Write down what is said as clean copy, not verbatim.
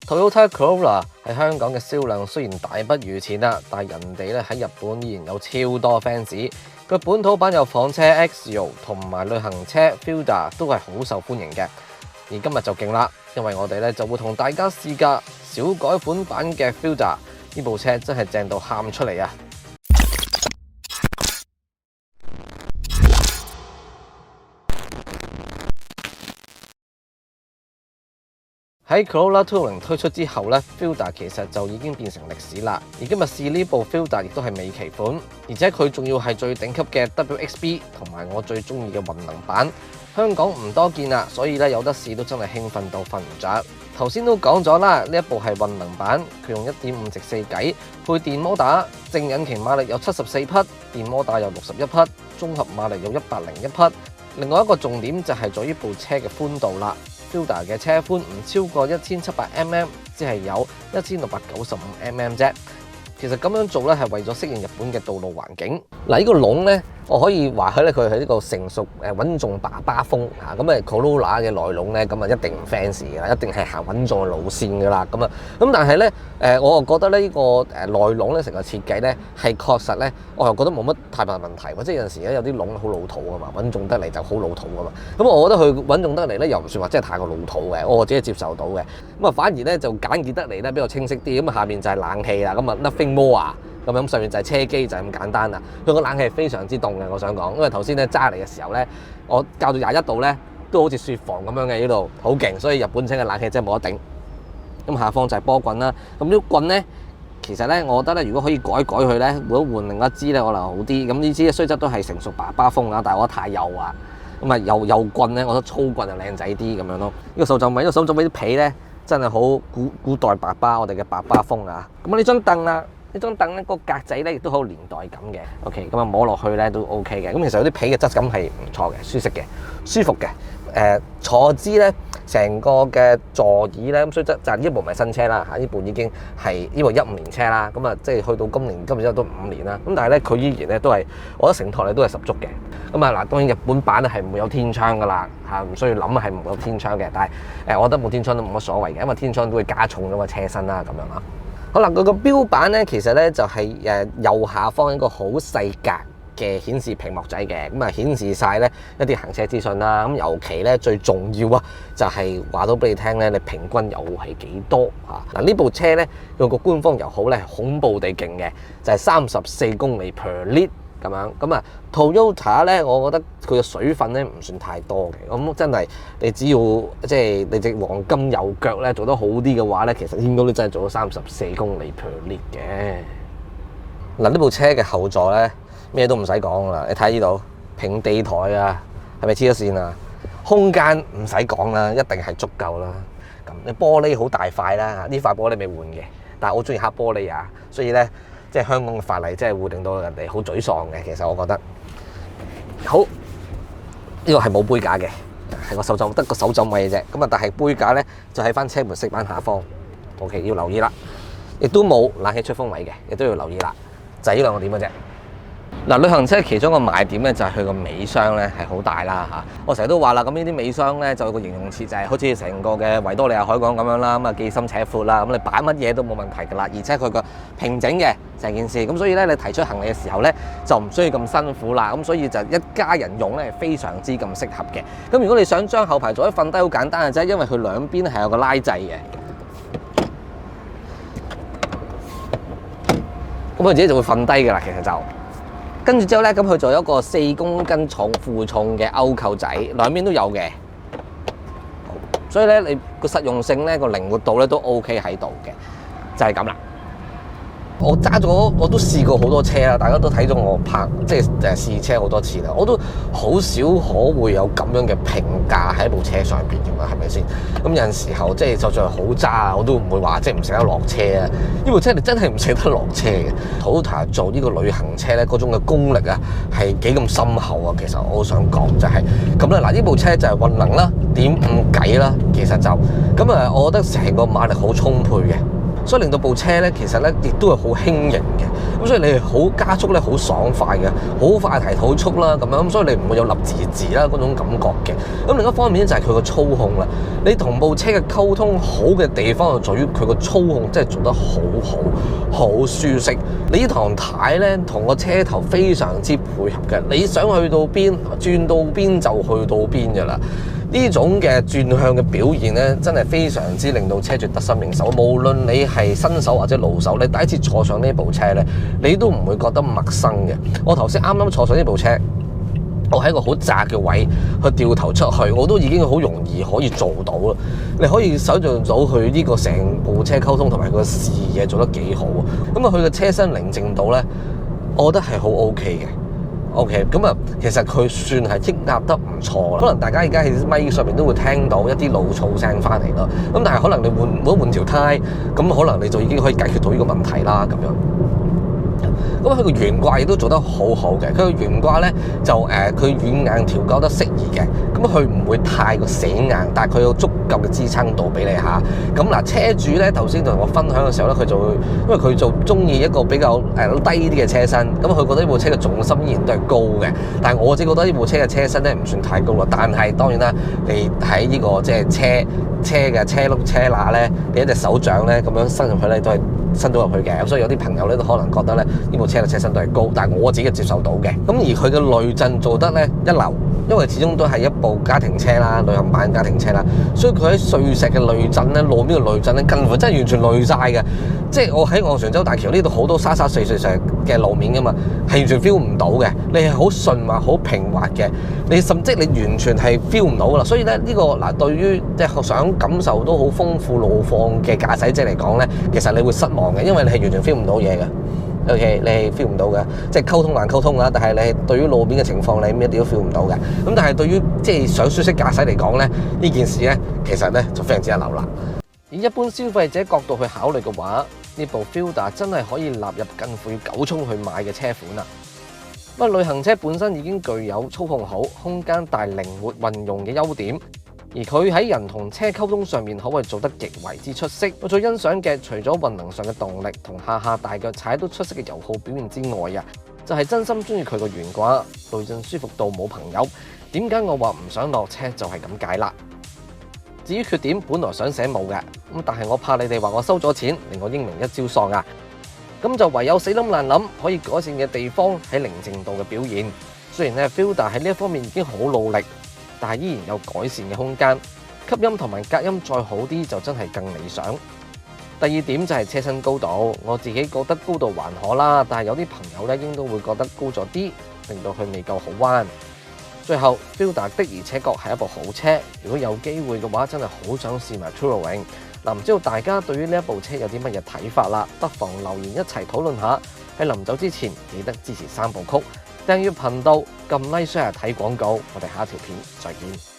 Toyota Corolla 喺香港嘅銷量雖然大不如前啦，但係人哋咧喺日本依然有超多 fans。佢本土版有房車 Axio 同埋旅行車 Fielder 都係好受歡迎嘅。而今日就勁啦，因為我哋咧就會同大家試駕小改款版嘅 Fielder， 呢部車真係正到喊出嚟啊！喺 Corolla Touring 推出之後咧 ，Fielder 其實就已經變成歷史啦。而今日試呢部 Fielder 亦都係尾期款，而且佢仲要係最頂級嘅 WXB 同埋我最中意嘅混能版。香港唔多見啦，所以咧有得試都真係興奮到瞓唔着。頭先都講咗啦，呢一部係混能版，佢用 1.5 直4軌，配電摩打，正引擎馬力有74匹，電摩打有61匹，綜合馬力有101匹。另外一個重點就係在於部車嘅寬度啦。Fielder 嘅車寬唔超過1700mm， 只係有1695mm 啫。其實咁樣做咧係為咗適應日本嘅道路環境。嗱，呢個籠咧，我可以話佢咧，佢係呢個成熟穩重爸爸風嚇。咁Corolla 嘅內籠咧，咁一定唔 fancy 嘅啦，一定係行穩重嘅路線㗎啦。咁但係咧我又覺得咧呢個內籠咧成個設計咧係確實咧，我又覺得冇乜太大問題。即係有陣時咧有啲籠好老土啊嘛，穩重得嚟就好老土啊嘛。咁我覺得佢穩重得嚟咧又唔算話真係太過老土嘅，我自己接受到嘅。咁反而咧就簡潔得嚟咧比較清晰啲。咁下面就係冷氣啦，咁nothing more 啊。咁上面就係車機，就係咁簡單啦。佢個冷氣係非常之凍嘅，我想講，因為頭先咧揸嚟嘅時候咧，我校到21度咧，都好似雪房咁樣嘅，呢度好勁，所以日本車嘅冷氣真係冇得頂。咁下方就係波棍啦。咁呢啲棍咧，其實咧，我覺得咧，如果可以改佢咧，如果換另一支咧，可能好啲。咁呢支咧雖則都係成熟爸爸風啊，但係我覺得太幼啊。咁幼棍咧，我覺得粗棍就靚仔啲咁樣咯。呢個手袖尾，呢個手袖尾啲皮咧，真係好古代爸爸，我哋嘅爸爸風啊。咁呢張凳啦。呢張凳咧個格仔咧亦都好有年代感嘅 ，OK， 咁摸落去咧都 OK 嘅。咁其實有啲皮嘅質感係唔錯嘅，舒適嘅，舒服嘅。坐姿咧，成個嘅座椅咧，咁所以就呢部唔係新車啦嚇，呢部已經係呢部15年車啦。咁即係去到今年之後都5年啦。咁但係咧佢依然咧都係，我覺得承托力都係十足嘅。咁嗱，當然日本版咧係唔會有天窗噶啦嚇，唔需要諗係唔會有天窗嘅。但係我覺得冇天窗都冇乜所謂嘅，因為天窗都會加重咗個車身啦咁樣啊。好啦，佢個標板咧，其實咧就係右下方一個好細格嘅顯示屏幕仔嘅，咁顯示晒咧一啲行車資訊啦。咁尤其咧最重要啊，就係話到俾你聽咧，你平均油耗係幾多嚇？嗱，呢部車咧佢個官方油耗咧係恐怖地勁嘅，就係34公里 per lit 咁樣。咁Toyota 咧，我覺得佢嘅水分咧唔算太多嘅。咁真係你只要即係你隻黃金右腳咧做得好啲嘅話咧，其實應該都真係做到34公里 per lit 嘅。嗱，呢部車嘅後座咧咩都唔使講啦，你睇呢度平地台啊，係咪黐咗線啊？空間唔使講啦，一定係足夠啦。咁你玻璃好大塊啦，呢塊玻璃未換嘅，但係我中意黑玻璃啊，所以咧即係香港嘅法例真係會令到人哋好沮喪嘅。其實我覺得。好，呢個係冇杯架嘅，係個手袖得個手袖位嘅啫。咁但係杯架咧就喺翻車門飾板下方。OK， 要留意啦。亦都冇冷氣出風位嘅，亦都要留意啦。就係呢兩個點嘅啫。嗱，旅行車其中一個賣點咧就係佢個尾箱咧係好大啦嚇。我成日都話啦，咁呢啲尾箱咧就有個形容詞就係好似成個嘅維多利亞海港咁樣啦，咁既深且闊啦，咁你擺乜嘢都冇問題㗎啦，而且佢個平整嘅成件事，咁所以咧你提出行李嘅時候咧就唔需要咁辛苦啦，咁所以就一家人用咧係非常之咁適合嘅。咁如果你想將後排座椅瞓低，好簡單嘅啫，因為佢兩邊係有個拉掣嘅，咁佢自己就會瞓低㗎啦，其實就。跟住之後咧，咁佢就有一個4公斤重負重嘅勾扣仔，兩邊都有嘅，所以咧你個實用性咧個靈活度咧都 OK 喺度嘅，就係咁啦。我揸咗，我都試過好多車啦，大家都睇咗我拍即係試車好多次啦，我都好少可會有咁樣嘅評價喺部車上邊㗎嘛，係咪先？咁有陣時候即係就算係好揸啊，我都唔會話即係唔捨得落車啊。呢部車你真係唔捨得落車嘅。Toyota 做呢個旅行車咧，嗰種嘅功力啊係幾咁深厚啊。其實我好想講就係咁啦。嗱，呢部車就係混能啦，1.5 計啦，其實就咁我覺得成個馬力好充沛嘅。所以令到部車咧其實咧亦都係好輕盈嘅。咁所以你係好加速咧，好爽快嘅，好快提土速啦咁樣。咁所以你唔會有立字啦嗰種感覺嘅。咁另一方面咧就係佢個操控啦。你同部車嘅溝通好嘅地方就在於佢個操控真係做得好舒適。你呢堂軚咧同個車頭非常之配合嘅，你想去到邊轉到邊就去到邊㗎啦。呢種嘅轉向嘅表現咧，真係非常之令到車主得心應手。無論你係新手或者老手，你第一次坐上呢部車咧，你都唔會覺得陌生嘅。我頭先啱啱坐上呢部車，我喺一個好窄嘅位去掉頭出去，我都已經好容易可以做到啦。你可以想像到佢呢個成部車溝通同埋佢個視野做得幾好啊。咁啊，佢嘅車身寧靜度咧，我覺得係好 OK 嘅。OK， 咁啊，其實佢算係抑壓得唔錯啦。可能大家而家喺咪上面都會聽到一啲路噪聲翻嚟咯。咁但係可能你換條胎，咁可能你就已經可以解決到呢個問題啦。咁樣。咁佢個懸掛亦都做得好好嘅，佢個懸掛咧就佢軟硬調校得適宜嘅，咁佢唔會太過死硬，但係佢有足夠嘅支撐度俾你嚇。咁嗱，車主咧頭先同我分享嘅時候咧，佢就會因為佢就中意一個比較低啲嘅車身，咁佢覺得呢部車嘅重心依然都係高嘅。但係我自己覺得呢部車嘅車身咧唔算太高啦，但係當然啦，你喺呢個即係車嘅車轆車罅咧，你一隻手掌咧咁樣伸入去咧都係伸到入去嘅，所以有啲朋友咧都可能覺得咧呢部車嘅車身都係高，但係我自己接受到嘅。咁而佢嘅濾震做得咧一流，因為始終都係一部家庭車啦，旅行版家庭車啦，所以佢喺碎石嘅濾震咧，路面嘅濾震咧，近乎真係完全濾晒嘅。即係我喺昂船洲大橋呢度好多沙碎石嘅路面噶嘛，係完全 feel 唔到嘅。你係好順滑、好平滑嘅，你甚至你完全係 feel 唔到噶啦。所以咧呢個嗱，對於即係想感受到好豐富路況嘅駕駛者嚟講咧，其實你會失望嘅，因為你係完全 feel 唔到嘢嘅。OK， 你係 feel 唔到嘅，即係溝通還溝通啦，但係你係對於路面嘅情況你一啲都 feel 唔到嘅。咁但係對於即係想舒適駕駛嚟講咧，呢件事咧其實咧就非常之一流啦。以一般消費者角度去考慮嘅話，呢部 Fielder 真係可以納入近乎要9衝去買嘅車款啦。不過旅行車本身已經具有操控好、空間大、靈活運用嘅優點。而佢喺人同車溝通上面可謂做得極為之出色。我最欣賞嘅，除咗運能上嘅動力同下大腳踩都出色嘅油耗表現之外啊，就係真心中意佢個懸掛，濾震舒服到冇朋友。點解我話唔想落車就係咁解啦。至於缺點，本來想寫冇嘅，但係我怕你哋話我收咗錢，令我英明一朝喪啊。咁就唯有死諗爛諗，可以改善嘅地方喺寧靜度嘅表現。雖然咧 Fielder 喺呢一方面已經好努力，但係依然有改善嘅空間，吸音同埋隔音再好啲就真係更理想。第二點就係車身高度，我自己覺得高度還可啦，但係有啲朋友咧應該會覺得高咗啲，令到佢未夠好彎。最後 Fielder 的而且確係一部好車，如果有機會嘅話，真係好想試埋 Touring。嗱，唔知道大家對於呢一部車有啲乜嘢睇法啦？不妨留言一齊討論下。喺臨走之前，記得支持三部曲。訂閱頻道，撳 like share 睇廣告，我哋下一條片再見。